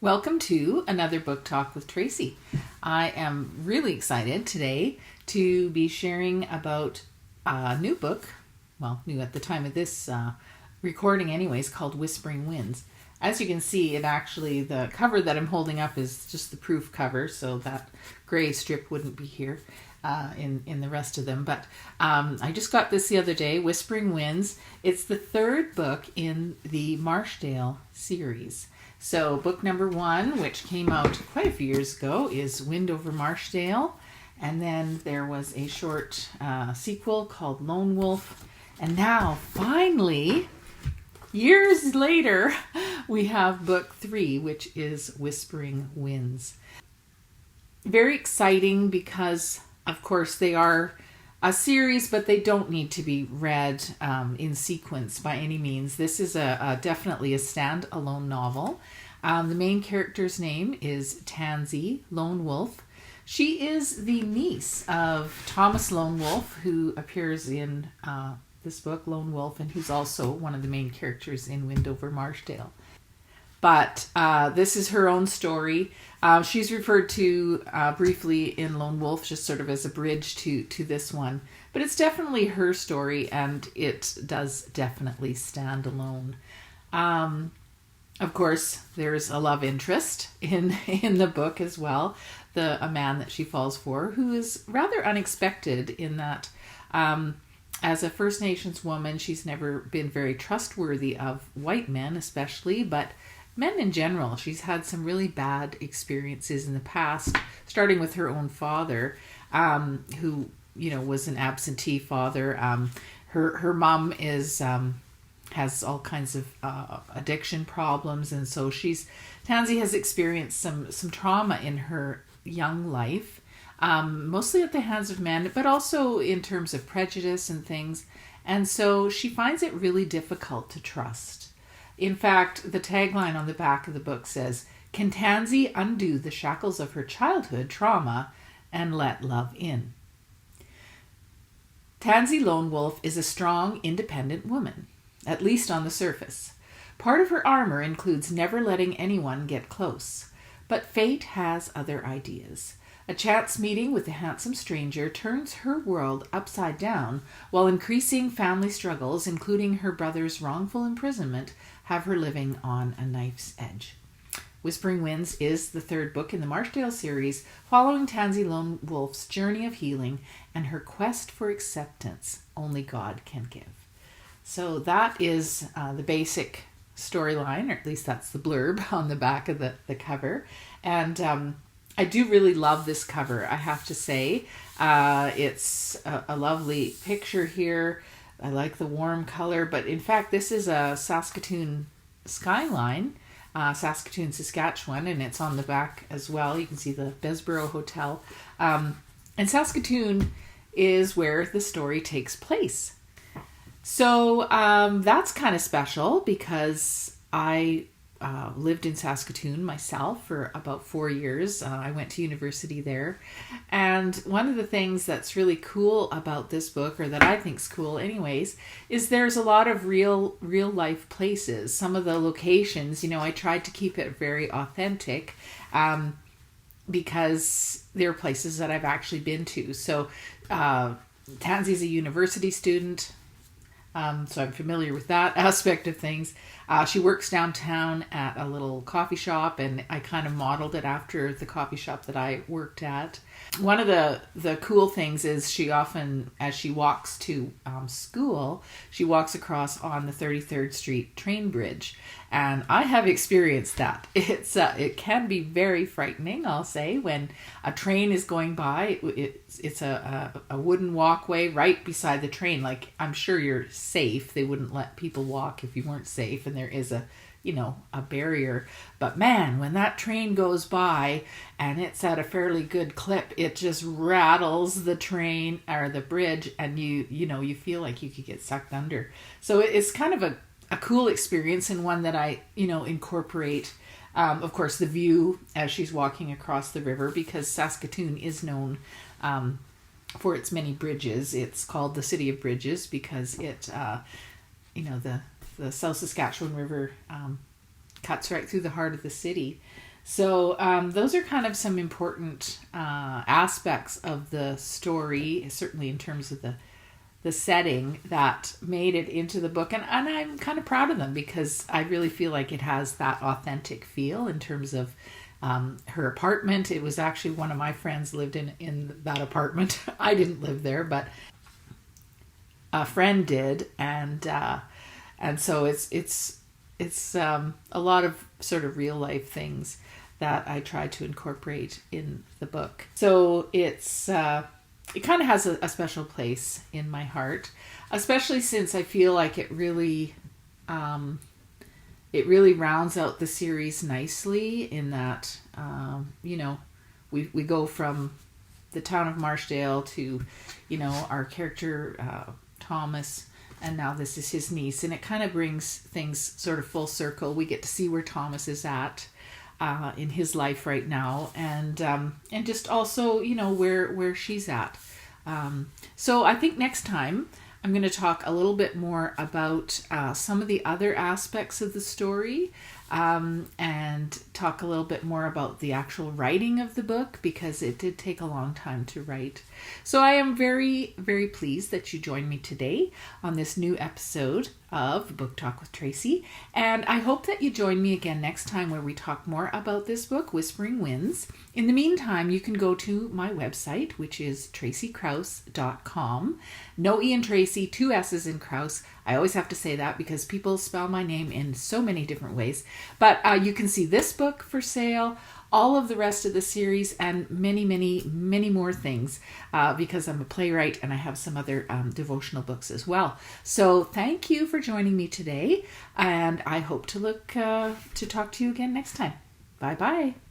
Welcome to another Book Talk with Tracy. I am really excited today to be sharing about a new book, well, new at the time of this recording anyways, called Whispering Winds. As you can see, the cover that I'm holding up is just the proof cover, so that gray strip wouldn't be here in the rest of them. But I just got this the other day, Whispering Winds. It's the third book in the Marshdale series. So book number 1, which came out quite a few years ago, is Wind Over Marshdale. And then there was a short sequel called Lone Wolf. And now, finally, years later, we have book 3, which is Whispering Winds. Very exciting because, of course, they are a series, but they don't need to be read in sequence by any means. This is definitely a stand-alone novel. The main character's name is Tansy Lone Wolf. She is the niece of Thomas Lone Wolf, who appears in this book, Lone Wolf, and who's also one of the main characters in Wind Over Marshdale. But this is her own story. She's referred to briefly in Lone Wolf, just sort of as a bridge to this one. But it's definitely her story, and it does definitely stand alone. Of course, there's a love interest in the book as well. A man that she falls for, who is rather unexpected in that as a First Nations woman, she's never been very trustworthy of white men especially, but men in general. She's had some really bad experiences in the past, starting with her own father, who, was an absentee father. Her mom has all kinds of addiction problems, and so Tansy has experienced some trauma in her young life, mostly at the hands of men, but also in terms of prejudice and things. And so she finds it really difficult to trust. In fact, the tagline on the back of the book says, "Can Tansy undo the shackles of her childhood trauma and let love in?" Tansy Lone Wolf is a strong, independent woman, at least on the surface. Part of her armor includes never letting anyone get close. But fate has other ideas. A chance meeting with a handsome stranger turns her world upside down, while increasing family struggles, including her brother's wrongful imprisonment, have her living on a knife's edge. Whispering Winds is the third book in the Marshdale series, following Tansy Lone Wolf's journey of healing and her quest for acceptance only God can give. So that is the basic storyline, or at least that's the blurb on the back of the cover. And I do really love this cover, I have to say. It's a lovely picture here. I like the warm color, but in fact, this is a Saskatoon skyline, Saskatoon, Saskatchewan, and it's on the back as well. You can see the Besborough Hotel. And Saskatoon is where the story takes place. So that's kind of special because I lived in Saskatoon myself for about 4 years. I went to university there. And one of the things that's really cool about this book, or that I think's cool anyways, is there's a lot of real life places. Some of the locations, I tried to keep it very authentic because they're places that I've actually been to. So Tansy's a university student. So I'm familiar with that aspect of things. She works downtown at a little coffee shop, and I kind of modeled it after the coffee shop that I worked at. One of the cool things is she often, as she walks to school, she walks across on the 33rd Street train bridge. And I have experienced that. It can be very frightening, I'll say, when a train is going by. It's a wooden walkway right beside the train. Like, I'm sure you're safe. They wouldn't let people walk if you weren't safe, and there is a barrier. But man, when that train goes by and it's at a fairly good clip, it just rattles the train or the bridge, and you feel like you could get sucked under. So it's kind of a cool experience, and one that I, incorporate, of course, the view as she's walking across the river, because Saskatoon is known for its many bridges. It's called the City of Bridges because it, the South Saskatchewan River cuts right through the heart of the city. So those are kind of some important aspects of the story, certainly in terms of the setting that made it into the book. And I'm kind of proud of them because I really feel like it has that authentic feel in terms of her apartment. It was actually one of my friends lived in that apartment. I didn't live there, but a friend did. And so it's a lot of sort of real life things that I tried to incorporate in the book. So it kind of has a special place in my heart, especially since I feel like it really rounds out the series nicely in that, we go from the town of Marshdale to, our character, Thomas, and now this is his niece, and it kind of brings things sort of full circle. We get to see where Thomas is at in his life right now, and just also where she's at. So I think next time I'm going to talk a little bit more about some of the other aspects of the story, and talk a little bit more about the actual writing of the book, because it did take a long time to write. So I am very, very pleased that you joined me today on this new episode of Book Talk with Tracy. And I hope that you join me again next time where we talk more about this book, Whispering Winds. In the meantime, you can go to my website, which is tracykrause.com. No E in Tracy, 2 S's in Krause. I always have to say that because people spell my name in so many different ways. But you can see this book for sale, all of the rest of the series, and many, many, many more things, because I'm a playwright and I have some other devotional books as well. So thank you for joining me today, and I hope to talk to you again next time. Bye-bye.